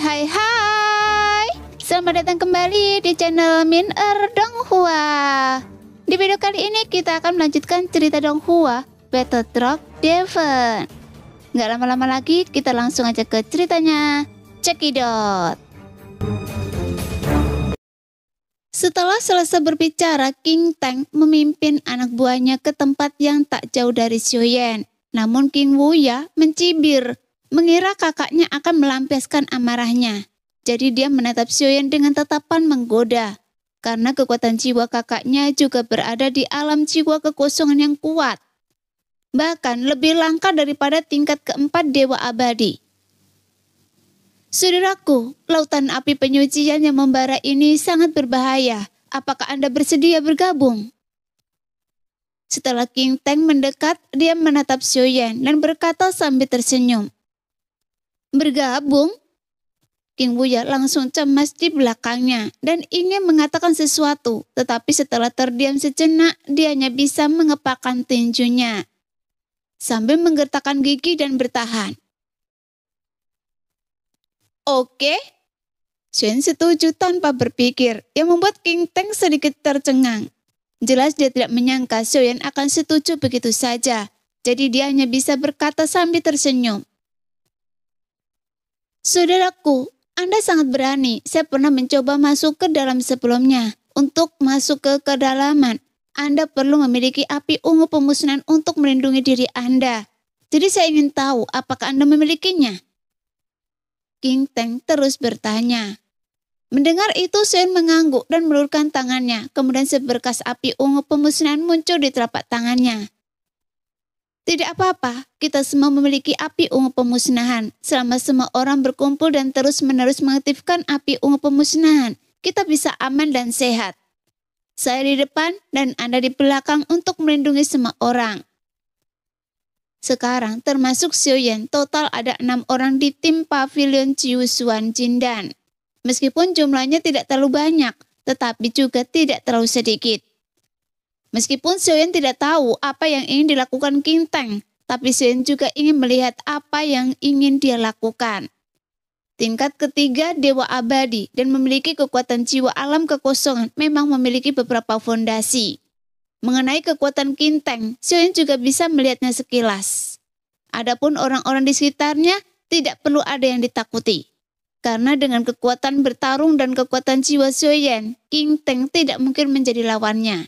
Hai. Selamat datang kembali di channel Min Donghua. Di video kali ini kita akan melanjutkan cerita Donghua Battle Truck Devon. Nggak lama-lama lagi, kita langsung aja ke ceritanya. Cekidot. Setelah selesai berbicara, King Tang memimpin anak buahnya ke tempat yang tak jauh dari Xiuyan. Namun King Wuya mencibir, mengira kakaknya akan melampiaskan amarahnya. Jadi dia menatap Xiuyan dengan tatapan menggoda. Karena kekuatan jiwa kakaknya juga berada di alam jiwa kekosongan yang kuat. Bahkan lebih langka daripada tingkat keempat Dewa Abadi. Saudaraku, lautan api penyucian yang membara ini sangat berbahaya. Apakah Anda bersedia bergabung? Setelah King Tang mendekat, dia menatap Xiuyan dan berkata sambil tersenyum. Bergabung? King Wuya langsung cemas di belakangnya dan ingin mengatakan sesuatu, tetapi setelah terdiam sejenak, dia hanya bisa mengepakkan tinjunya. Sambil menggertakkan gigi dan bertahan. Oke? Xiuyan setuju tanpa berpikir, yang membuat King Tang sedikit tercengang. Jelas dia tidak menyangka Xiuyan akan setuju begitu saja, jadi dia hanya bisa berkata sambil tersenyum. Saudaraku, Anda sangat berani. Saya pernah mencoba masuk ke dalam sebelumnya. Untuk masuk ke kedalaman, Anda perlu memiliki api ungu pemusnahan untuk melindungi diri Anda. Jadi saya ingin tahu apakah Anda memilikinya? King Tang terus bertanya. Mendengar itu, Xiuyan mengangguk dan meluruskan tangannya. Kemudian seberkas api ungu pemusnahan muncul di telapak tangannya. Tidak apa-apa, kita semua memiliki api ungu pemusnahan. Selama semua orang berkumpul dan terus-menerus mengaktifkan api ungu pemusnahan, kita bisa aman dan sehat. Saya di depan dan Anda di belakang untuk melindungi semua orang. Sekarang termasuk Xiuyan, total ada 6 orang di tim pavilion Jiusuan Jindan. Meskipun jumlahnya tidak terlalu banyak, tetapi juga tidak terlalu sedikit. Meskipun Xiuyan tidak tahu apa yang ingin dilakukan King Tang, tapi Xiuyan juga ingin melihat apa yang ingin dia lakukan. Tingkat ketiga Dewa Abadi dan memiliki kekuatan jiwa alam kekosongan memang memiliki beberapa fondasi. Mengenai kekuatan King Tang, Xiuyan juga bisa melihatnya sekilas. Adapun orang-orang di sekitarnya tidak perlu ada yang ditakuti. Karena dengan kekuatan bertarung dan kekuatan jiwa Xiuyan, King Tang tidak mungkin menjadi lawannya.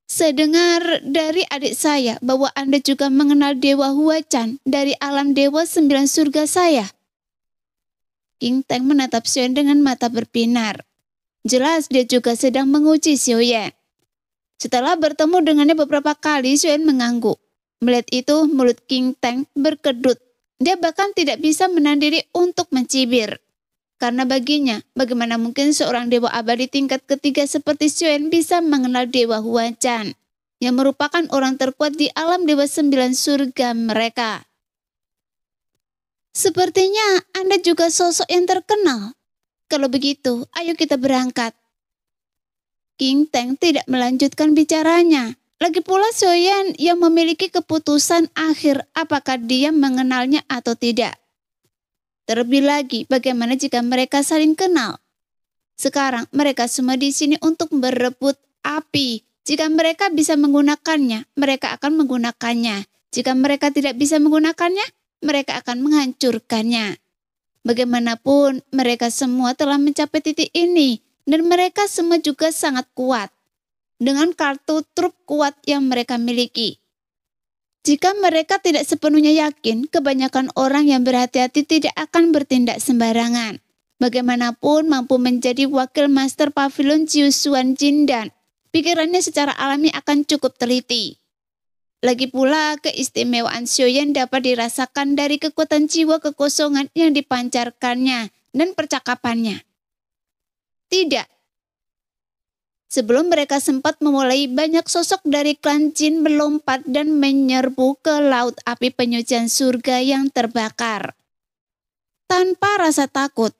Saya dengar dari adik saya bahwa Anda juga mengenal Dewa Huachan dari alam Dewa 9 surga saya. King Tang menatap Xiuyan dengan mata berbinar. Jelas dia juga sedang menguji Xiuyan. Setelah bertemu dengannya beberapa kali, Xiuyan mengangguk. Melihat itu, mulut King Tang berkedut. Dia bahkan tidak bisa menahan diri untuk mencibir. Karena baginya, bagaimana mungkin seorang Dewa Abadi tingkat ketiga seperti Xiuyan bisa mengenal Dewa Huachan, yang merupakan orang terkuat di alam Dewa 9 surga mereka. Sepertinya Anda juga sosok yang terkenal. Kalau begitu, ayo kita berangkat. King Tang tidak melanjutkan bicaranya. Lagi pula Xiuyan yang memiliki keputusan akhir apakah dia mengenalnya atau tidak. Terlebih lagi, bagaimana jika mereka saling kenal? Sekarang mereka semua di sini untuk berebut api. Jika mereka bisa menggunakannya, mereka akan menggunakannya. Jika mereka tidak bisa menggunakannya, mereka akan menghancurkannya. Bagaimanapun, mereka semua telah mencapai titik ini, dan mereka semua juga sangat kuat. Dengan kartu truf kuat yang mereka miliki. Jika mereka tidak sepenuhnya yakin, kebanyakan orang yang berhati-hati tidak akan bertindak sembarangan. Bagaimanapun mampu menjadi wakil master pavilion Jiusuan Jindan, pikirannya secara alami akan cukup teliti. Lagi pula, keistimewaan Xiuyan dapat dirasakan dari kekuatan jiwa kekosongan yang dipancarkannya dan percakapannya. Tidak. Sebelum mereka sempat memulai, banyak sosok dari klan Jin melompat dan menyerbu ke laut api penyucian surga yang terbakar. Tanpa rasa takut.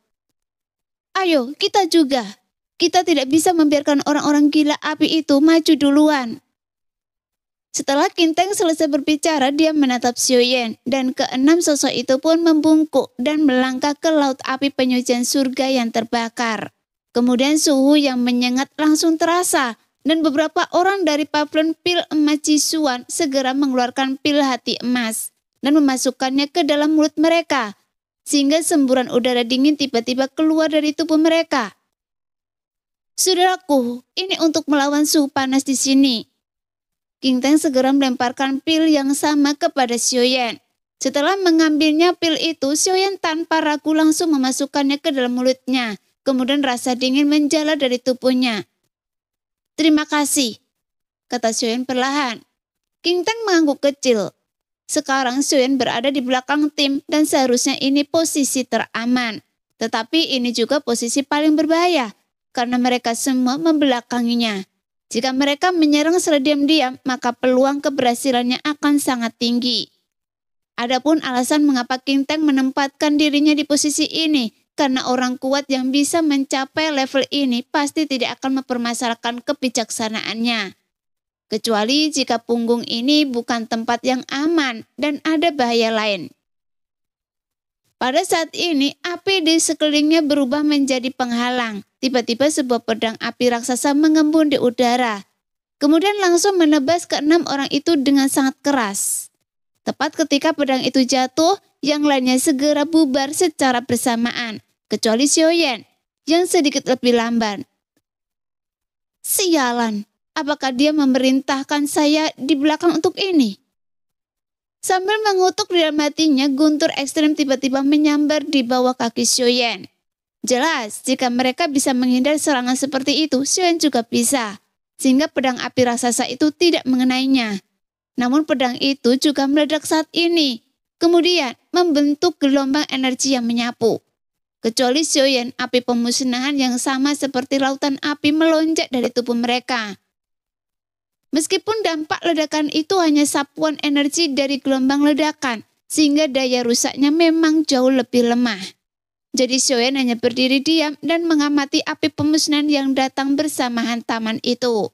Ayo, kita juga. Kita tidak bisa membiarkan orang-orang gila api itu maju duluan. Setelah Kinteng selesai berbicara, dia menatap Xiaoyan, dan keenam sosok itu pun membungkuk dan melangkah ke laut api penyucian surga yang terbakar. Kemudian suhu yang menyengat langsung terasa, dan beberapa orang dari pavilion pil emas Jisuan segera mengeluarkan pil hati emas dan memasukkannya ke dalam mulut mereka, sehingga semburan udara dingin tiba-tiba keluar dari tubuh mereka. Saudaraku, ini untuk melawan suhu panas di sini. Kinteng segera melemparkan pil yang sama kepada Xiaoyan. Setelah mengambilnya pil itu, Xiaoyan tanpa ragu langsung memasukkannya ke dalam mulutnya. Kemudian rasa dingin menjalar dari tubuhnya. Terima kasih, kata Xiaoyan perlahan. Kinteng mengangguk kecil. Sekarang Xiaoyan berada di belakang tim dan seharusnya ini posisi teraman. Tetapi ini juga posisi paling berbahaya karena mereka semua membelakanginya. Jika mereka menyerang secara diam-diam, maka peluang keberhasilannya akan sangat tinggi. Adapun alasan mengapa Kinteng menempatkan dirinya di posisi ini, karena orang kuat yang bisa mencapai level ini pasti tidak akan mempermasalahkan kebijaksanaannya. Kecuali jika punggung ini bukan tempat yang aman dan ada bahaya lain. Pada saat ini, api di sekelilingnya berubah menjadi penghalang. Tiba-tiba sebuah pedang api raksasa mengembun di udara. Kemudian langsung menebas keenam orang itu dengan sangat keras. Tepat ketika pedang itu jatuh, yang lainnya segera bubar secara bersamaan. Kecuali Xiaoyan, yang sedikit lebih lamban. Sialan, apakah dia memerintahkan saya di belakang untuk ini? Sambil mengutuk di dalam hatinya, guntur ekstrem tiba-tiba menyambar di bawah kaki Xiaoyan. Jelas, jika mereka bisa menghindar serangan seperti itu, Xiaoyan juga bisa. Sehingga pedang api raksasa itu tidak mengenainya. Namun pedang itu juga meledak saat ini. Kemudian membentuk gelombang energi yang menyapu. Kecuali Xiaoyan, api pemusnahan yang sama seperti lautan api melonjak dari tubuh mereka. Meskipun dampak ledakan itu hanya sapuan energi dari gelombang ledakan, sehingga daya rusaknya memang jauh lebih lemah. Jadi Xiaoyan hanya berdiri diam dan mengamati api pemusnahan yang datang bersama hantaman itu.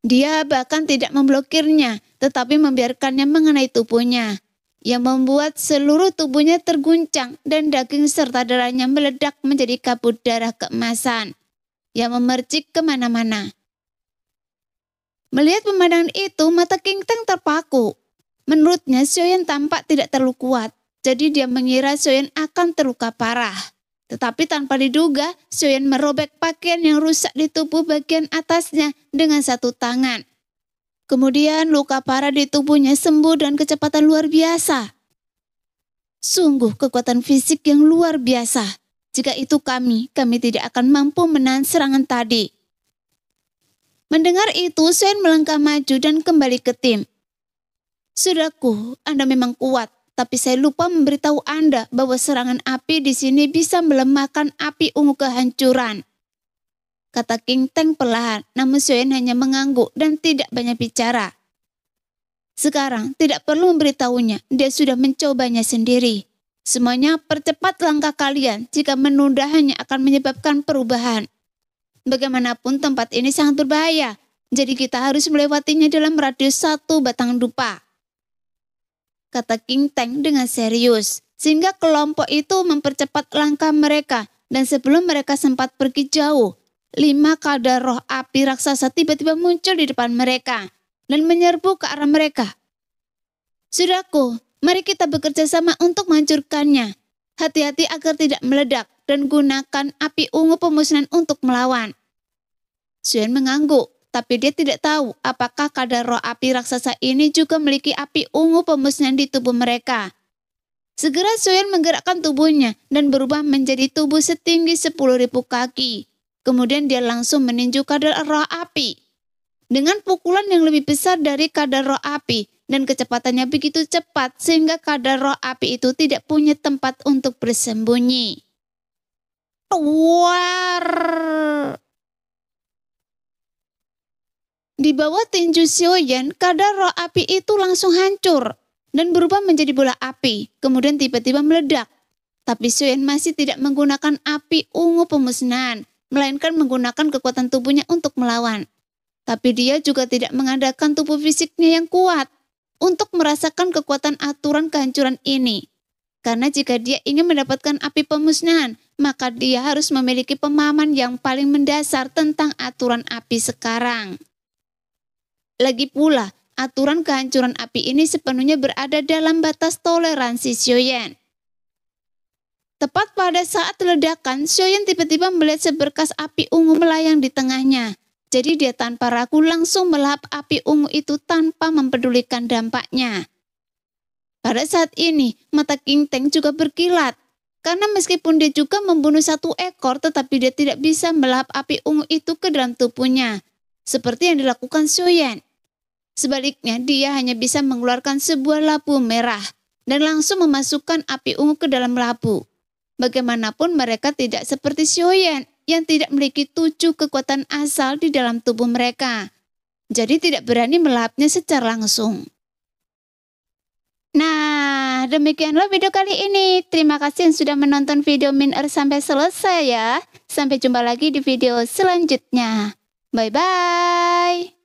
Dia bahkan tidak memblokirnya, tetapi membiarkannya mengenai tubuhnya, yang membuat seluruh tubuhnya terguncang dan daging serta darahnya meledak menjadi kabut darah keemasan, yang memercik kemana-mana. Melihat pemandangan itu, mata Kinteng terpaku. Menurutnya, Xiaoyan tampak tidak terlalu kuat, jadi dia mengira Xiaoyan akan terluka parah. Tetapi tanpa diduga, Xiaoyan merobek pakaian yang rusak di tubuh bagian atasnya dengan satu tangan. Kemudian luka parah di tubuhnya sembuh dengan kecepatan luar biasa. Sungguh kekuatan fisik yang luar biasa. Jika itu kami tidak akan mampu menahan serangan tadi. Mendengar itu, Xiaoyan melangkah maju dan kembali ke tim. Saudaraku, Anda memang kuat, tapi saya lupa memberitahu Anda bahwa serangan api di sini bisa melemahkan api ungu kehancuran. Kata Kinteng perlahan, namun Xiaoyan hanya mengangguk dan tidak banyak bicara. Sekarang tidak perlu memberitahunya, dia sudah mencobanya sendiri. Semuanya percepat langkah kalian, jika menunda hanya akan menyebabkan perubahan. Bagaimanapun tempat ini sangat berbahaya, jadi kita harus melewatinya dalam radius 1 batang dupa. Kata Kinteng dengan serius, sehingga kelompok itu mempercepat langkah mereka, dan sebelum mereka sempat pergi jauh, 5 kadar roh api raksasa tiba-tiba muncul di depan mereka, dan menyerbu ke arah mereka. Saudaraku, mari kita bekerja sama untuk menghancurkannya. Hati-hati agar tidak meledak, dan gunakan api ungu pemusnahan untuk melawan. Xiaoyan mengangguk, tapi dia tidak tahu apakah kadar roh api raksasa ini juga memiliki api ungu pemusnahan di tubuh mereka. Segera Xiaoyan menggerakkan tubuhnya dan berubah menjadi tubuh setinggi 10.000 kaki. Kemudian dia langsung meninju kadar roh api. Dengan pukulan yang lebih besar dari kadar roh api, dan kecepatannya begitu cepat sehingga kadar roh api itu tidak punya tempat untuk bersembunyi. War! Di bawah tinju Xiaoyan, kadar roh api itu langsung hancur dan berubah menjadi bola api, kemudian tiba-tiba meledak. Tapi Xiaoyan masih tidak menggunakan api ungu pemusnahan, melainkan menggunakan kekuatan tubuhnya untuk melawan. Tapi dia juga tidak mengandalkan tubuh fisiknya yang kuat untuk merasakan kekuatan aturan kehancuran ini. Karena jika dia ingin mendapatkan api pemusnahan, maka dia harus memiliki pemahaman yang paling mendasar tentang aturan api sekarang. Lagi pula, aturan kehancuran api ini sepenuhnya berada dalam batas toleransi Xiaoyan. Tepat pada saat ledakan, Xiaoyan tiba-tiba melihat seberkas api ungu melayang di tengahnya. Jadi dia tanpa ragu langsung melahap api ungu itu tanpa mempedulikan dampaknya. Pada saat ini, mata King Teng juga berkilat. Karena meskipun dia juga membunuh satu ekor, tetapi dia tidak bisa melahap api ungu itu ke dalam tubuhnya. Seperti yang dilakukan Xiaoyan. Sebaliknya, dia hanya bisa mengeluarkan sebuah labu merah dan langsung memasukkan api ungu ke dalam labu. Bagaimanapun mereka tidak seperti Xiaoyan yang tidak memiliki 7 kekuatan asal di dalam tubuh mereka. Jadi tidak berani melahapnya secara langsung. Nah, demikianlah video kali ini. Terima kasih yang sudah menonton video Min Er sampai selesai ya. Sampai jumpa lagi di video selanjutnya. Bye-bye.